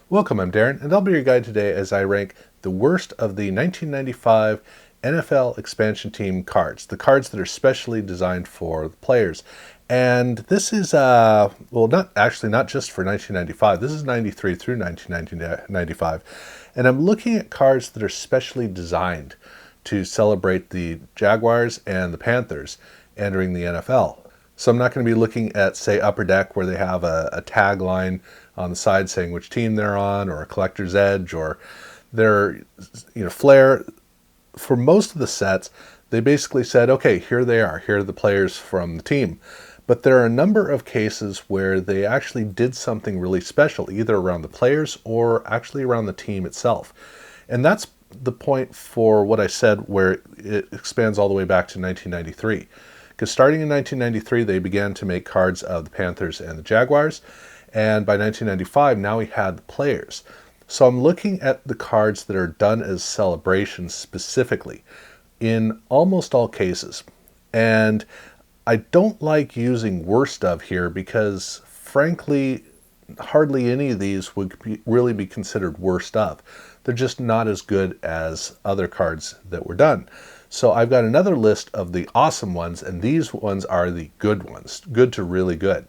Welcome, I'm Darren, and I'll be your guide today as I rank the worst of the 1995 NFL expansion team cards, the cards that are specially designed for the players. And this is, not just for 1995, this is 93 through 1995. And I'm looking at cards that are specially designed to celebrate the Jaguars and the Panthers entering the NFL. So I'm not going to be looking at, say, Upper Deck, where they have a tagline on the side saying which team they're on, or a collector's edge, or their flair. For most of the sets, they basically said, okay, here they are. Here are the players from the team. But there are a number of cases where they actually did something really special, either around the players or actually around the team itself. And that's the point for what I said, where it expands all the way back to 1993. Because starting in 1993, they began to make cards of the Panthers and the Jaguars. And by 1995, now we had the players. So I'm looking at the cards that are done as celebrations specifically in almost all cases. And I don't like using worst of here because, frankly, hardly any of these would really be considered worst of. They're just not as good as other cards that were done. So I've got another list of the awesome ones, and these ones are the good ones, good to really good.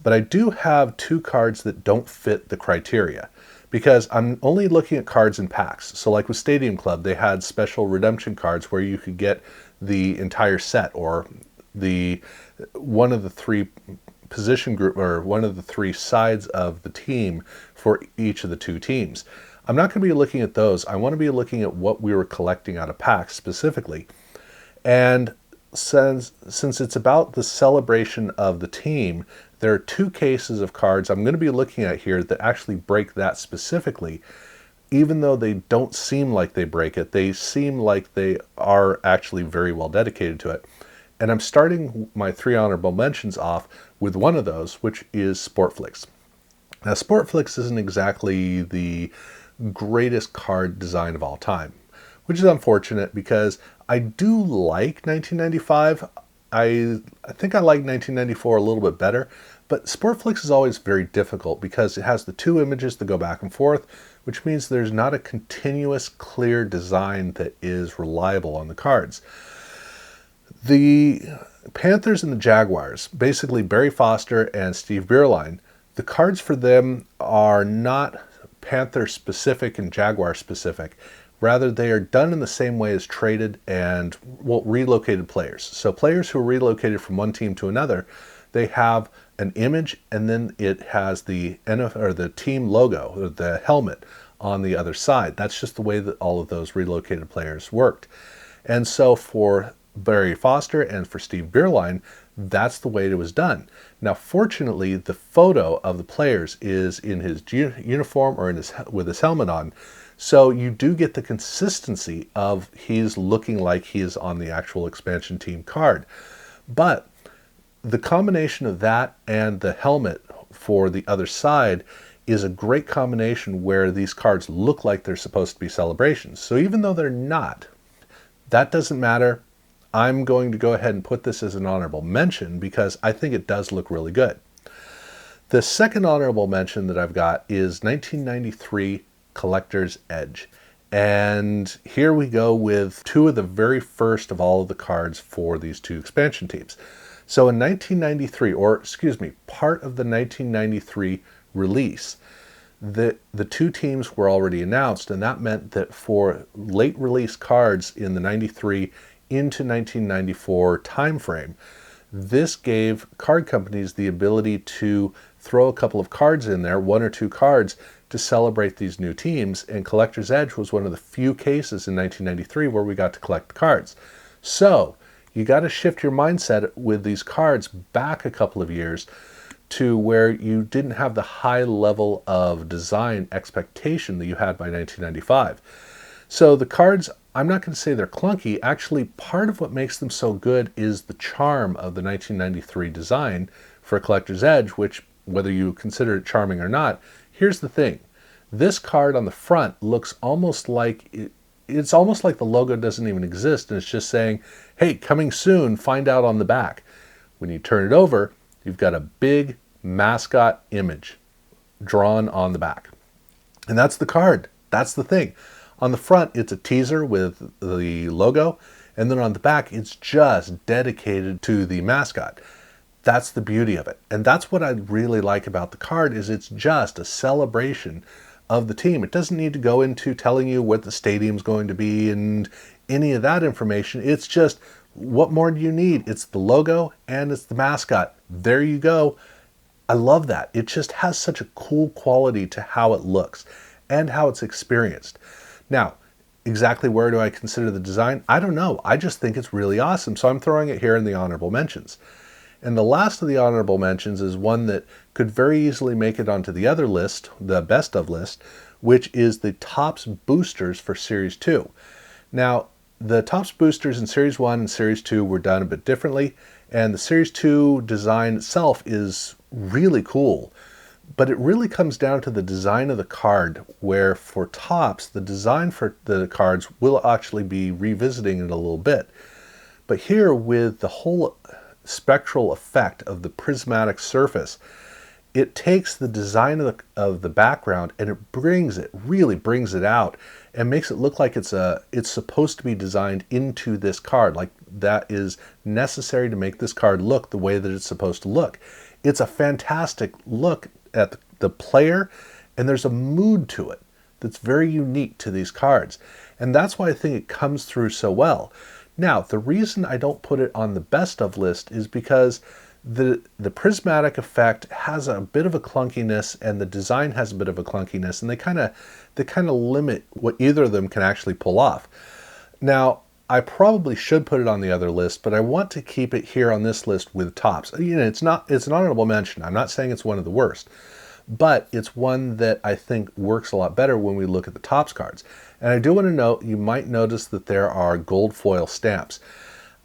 But I do have two cards that don't fit the criteria because I'm only looking at cards in packs. So like with Stadium Club, they had special redemption cards where you could get the entire set, or one of the three position group, or one of the three sides of the team for each of the two teams. I'm not going to be looking at those. I want to be looking at what we were collecting out of packs specifically. And since it's about the celebration of the team, there are two cases of cards I'm going to be looking at here that actually break that specifically. Even though they don't seem like they break it, they seem like they are actually very well dedicated to it. And I'm starting my three honorable mentions off with one of those, which is Sportflics. Now, Sportflics isn't exactly the greatest card design of all time, which is unfortunate because I do like 1995. I think I like 1994 a little bit better, but Sportflics is always very difficult because it has the two images that go back and forth, which means there's not a continuous, clear design that is reliable on the cards. The Panthers and the Jaguars, basically Barry Foster and Steve Beuerlein, the cards for them are not Panther specific and Jaguar specific. Rather, they are done in the same way as traded and relocated players. So players who are relocated from one team to another, they have an image, and then it has the team logo, or the helmet, on the other side. That's just the way that all of those relocated players worked. And so for Barry Foster and for Steve Beuerlein, that's the way it was done. Now, fortunately, the photo of the players is in his uniform or with his helmet on, so you do get the consistency of he's looking like he is on the actual expansion team card. But the combination of that and the helmet for the other side is a great combination where these cards look like they're supposed to be celebrations. So even though they're not, that doesn't matter. I'm going to go ahead and put this as an honorable mention because I think it does look really good. The second honorable mention that I've got is 1993 Collector's Edge. And here we go with two of the very first of all of the cards for these two expansion teams. So in 1993, part of the 1993 release, the two teams were already announced, and that meant that for late release cards in the 93 into 1994 timeframe, this gave card companies the ability to throw a couple of cards in there, one or two cards, to celebrate these new teams, and Collector's Edge was one of the few cases in 1993 where we got to collect cards. So you got to shift your mindset with these cards back a couple of years to where you didn't have the high level of design expectation that you had by 1995. So the cards, I'm not going to say they're clunky. Actually, part of what makes them so good is the charm of the 1993 design for Collector's Edge, which, whether you consider it charming or not, here's the thing. This card on the front looks almost like it's almost like the logo doesn't even exist, and it's just saying, hey, coming soon, find out on the back. When you turn it over, you've got a big mascot image drawn on the back. And that's the card. That's the thing. On the front, it's a teaser with the logo, and then on the back, it's just dedicated to the mascot. That's the beauty of it. And that's what I really like about the card is it's just a celebration of the team. It doesn't need to go into telling you what the stadium's going to be and any of that information. It's just, what more do you need? It's the logo and it's the mascot. There you go. I love that. It just has such a cool quality to how it looks and how it's experienced. Now, exactly where do I consider the design? I don't know. I just think it's really awesome. So I'm throwing it here in the honorable mentions. And the last of the honorable mentions is one that could very easily make it onto the other list, the best of list, which is the Topps boosters for Series 2. Now, the Topps boosters in Series 1 and Series 2 were done a bit differently, and the Series 2 design itself is really cool. But it really comes down to the design of the card, where for Topps, the design for the cards will actually be revisiting it a little bit. But here, with the whole spectral effect of the prismatic surface, it takes the design of the background and it really brings it out and makes it look like it's supposed to be designed into this card, like that is necessary to make this card look the way that it's supposed to look. It's a fantastic look at the player, and there's a mood to it that's very unique to these cards. And that's why I think it comes through so well. Now, the reason I don't put it on the best of list is because the prismatic effect has a bit of a clunkiness and the design has a bit of a clunkiness, and they kind of limit what either of them can actually pull off. Now, I probably should put it on the other list, but I want to keep it here on this list with Topps. You know, it's an honorable mention. I'm not saying it's one of the worst, but it's one that I think works a lot better when we look at the Topps cards. And I do want to note, you might notice that there are gold foil stamps.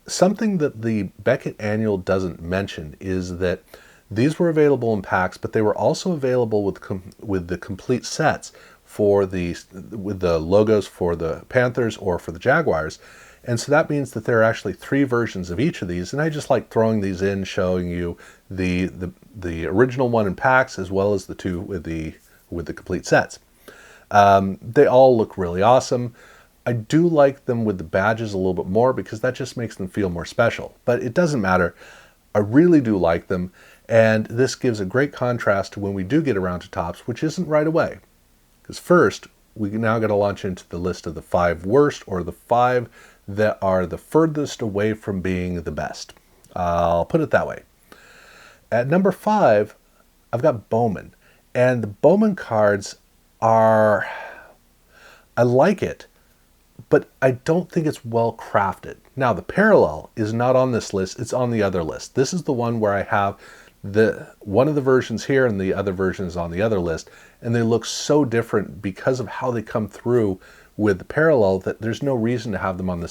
Something that the Beckett Annual doesn't mention is that these were available in packs, but they were also available with the complete sets with the logos for the Panthers or for the Jaguars. And so that means that there are actually 3 versions of each of these, and I just like throwing these in, showing you the original one in packs as well as the 2 with the complete sets. They all look really awesome. I do like them with the badges a little bit more because that just makes them feel more special. But it doesn't matter. I really do like them, and this gives a great contrast to when we do get around to Topps, which isn't right away. Because first, we now got to launch into the list of the 5 worst, or the 5 that are the furthest away from being the best. I'll put it that way. At number 5, I've got Bowman. And the Bowman cards I like it, but I don't think it's well crafted. Now, the Parallel is not on this list, it's on the other list. This is the one where I have one of the versions here and the other version is on the other list, and they look so different because of how they come through with the Parallel that there's no reason to have them in the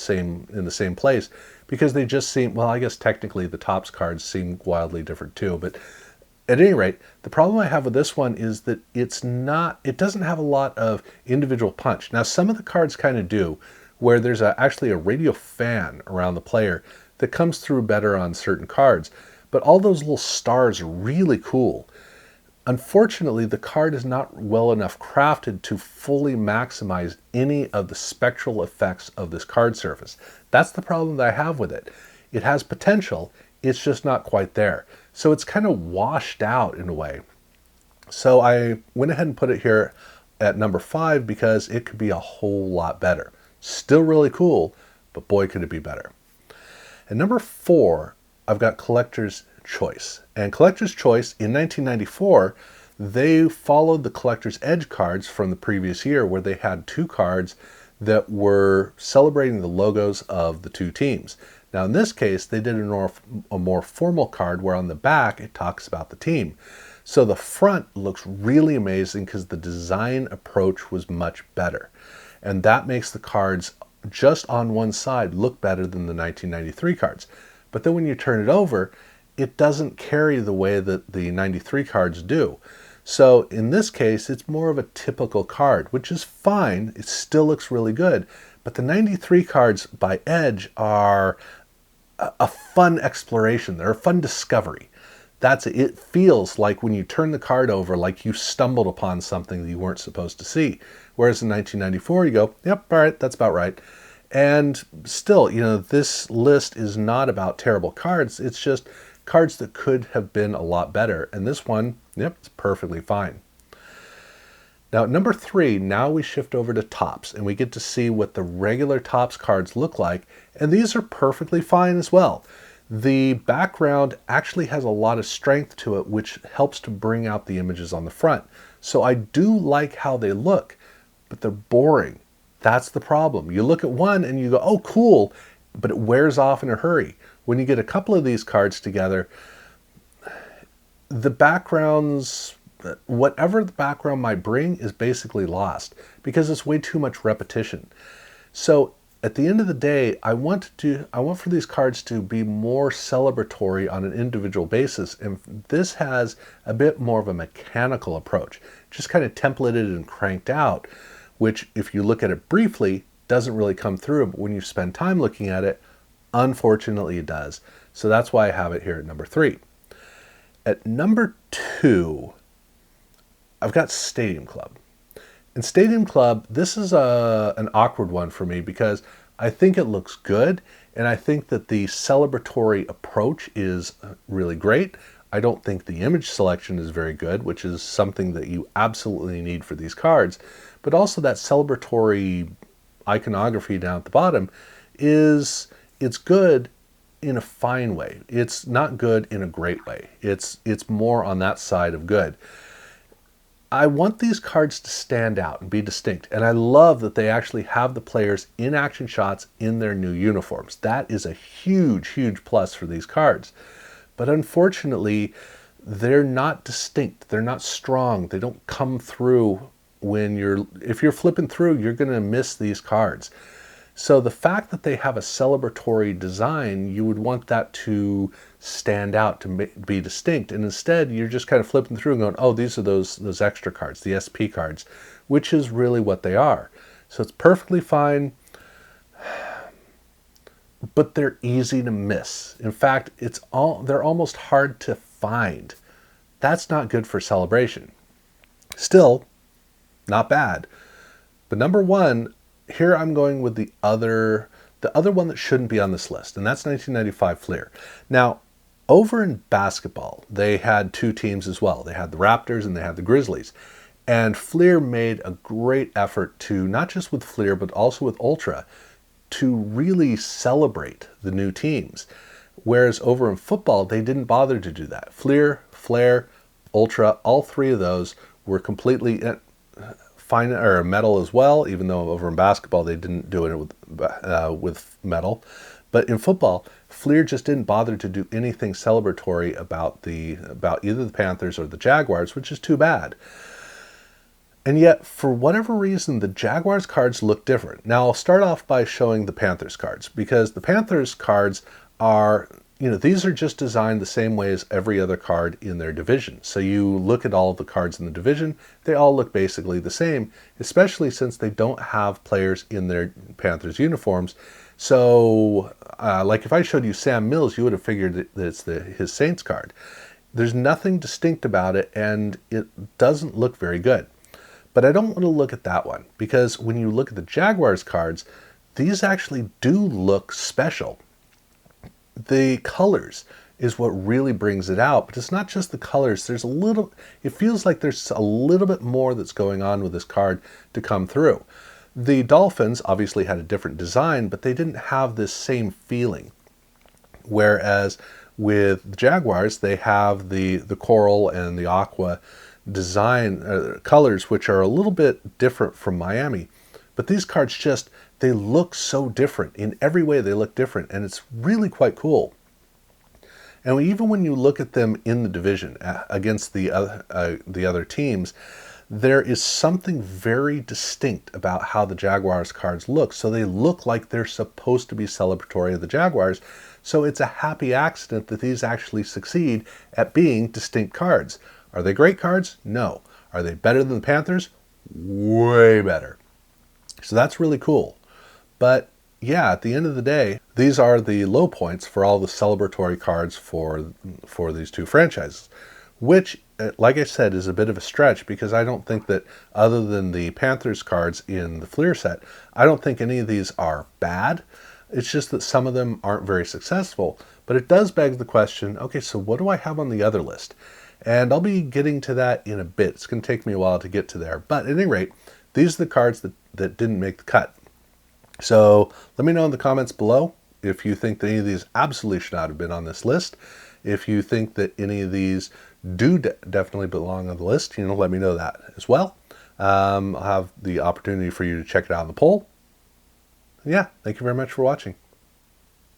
same place, because they just seem, well, I guess technically the Topps cards seem wildly different too, but at any rate, the problem I have with this one is that it doesn't have a lot of individual punch. Now, some of the cards kind of do, where there's actually a radio fan around the player that comes through better on certain cards, but all those little stars are really cool. Unfortunately, the card is not well enough crafted to fully maximize any of the spectral effects of this card surface. That's the problem that I have with it. It has potential, it's just not quite there. So it's kind of washed out in a way. So I went ahead and put it here at number 5 because it could be a whole lot better. Still really cool, but boy, could it be better. And number 4, I've got Collector's Choice. And Collector's Choice in 1994, they followed the Collector's Edge cards from the previous year, where they had 2 cards that were celebrating the logos of the 2 teams. Now, in this case, they did a more formal card where on the back it talks about the team. So the front looks really amazing because the design approach was much better. And that makes the cards just on one side look better than the 1993 cards. But then when you turn it over, it doesn't carry the way that the 93 cards do. So in this case, it's more of a typical card, which is fine. It still looks really good. But the 93 cards by Edge are a fun exploration. They're a fun discovery. it feels like when you turn the card over, like you stumbled upon something that you weren't supposed to see. Whereas in 1994, you go, yep, all right, that's about right. And still, this list is not about terrible cards. It's just cards that could have been a lot better. And this one, yep, it's perfectly fine. Now, at number 3, now we shift over to Topps, and we get to see what the regular Topps cards look like, and these are perfectly fine as well. The background actually has a lot of strength to it, which helps to bring out the images on the front. So I do like how they look, but they're boring. That's the problem. You look at one and you go, oh, cool, but it wears off in a hurry. When you get a couple of these cards together, the backgrounds, whatever the background might bring, is basically lost because it's way too much repetition. So at the end of the day, I want for these cards to be more celebratory on an individual basis, and this has a bit more of a mechanical approach, just kind of templated and cranked out, which, if you look at it briefly, doesn't really come through, but when you spend time looking at it, unfortunately it does. So that's why I have it here at number 3. At number 2, I've got Stadium Club. In Stadium Club, this is an awkward one for me because I think it looks good, and I think that the celebratory approach is really great. I don't think the image selection is very good, which is something that you absolutely need for these cards. But also that celebratory iconography down at the bottom it's good in a fine way. It's not good in a great way. It's more on that side of good. I want these cards to stand out and be distinct, and I love that they actually have the players in action shots in their new uniforms. That is a huge, huge plus for these cards. But unfortunately, they're not distinct. They're not strong. They don't come through if you're flipping through, you're going to miss these cards. So the fact that they have a celebratory design, you would want that to stand out, to be distinct. And instead, you're just kind of flipping through and going, oh, these are those extra cards, the SP cards, which is really what they are. So it's perfectly fine, but they're easy to miss. In fact, they're almost hard to find. That's not good for celebration. Still, not bad. But number 1, here I'm going with the other one that shouldn't be on this list, and that's 1995 Fleer. Now, over in basketball, they had 2 teams as well. They had the Raptors and they had the Grizzlies. And Fleer made a great effort to, not just with Fleer, but also with Ultra, to really celebrate the new teams. Whereas over in football, they didn't bother to do that. Fleer, Flare, Ultra, all 3 of those were completely fine, or metal as well, even though over in basketball they didn't do it with metal. But in football, Fleer just didn't bother to do anything celebratory about either the Panthers or the Jaguars, which is too bad. And yet, for whatever reason, the Jaguars cards look different. Now, I'll start off by showing the Panthers cards, because the Panthers cards are, these are just designed the same way as every other card in their division. So you look at all of the cards in the division, they all look basically the same, especially since they don't have players in their Panthers uniforms. So, like if I showed you Sam Mills, you would have figured that it's his Saints card. There's nothing distinct about it, and it doesn't look very good. But I don't want to look at that one, because when you look at the Jaguars cards, these actually do look special. The colors is what really brings it out, but it's not just the colors. It feels like there's a little bit more that's going on with this card to come through. The Dolphins obviously had a different design, but they didn't have this same feeling. Whereas with the Jaguars, they have the coral and the aqua design colors, which are a little bit different from Miami. But these cards they look so different. In every way, they look different, and it's really quite cool. And even when you look at them in the division against the other teams, there is something very distinct about how the Jaguars cards look. So they look like they're supposed to be celebratory of the Jaguars. So it's a happy accident that these actually succeed at being distinct cards. Are they great cards? No. Are they better than the Panthers? Way better. So that's really cool. But yeah, at the end of the day, these are the low points for all the celebratory cards for these two franchises, which, like I said, is a bit of a stretch because I don't think that, other than the Panthers cards in the Fleer set, I don't think any of these are bad. It's just that some of them aren't very successful. But it does beg the question, okay, so what do I have on the other list? And I'll be getting to that in a bit. It's going to take me a while to get to there. But at any rate, these are the cards that didn't make the cut. So let me know in the comments below if you think that any of these absolutely should not have been on this list. If you think that any of these do definitely belong on the list, let me know that as well. I'll have the opportunity for you to check it out in the poll. Yeah, thank you very much for watching.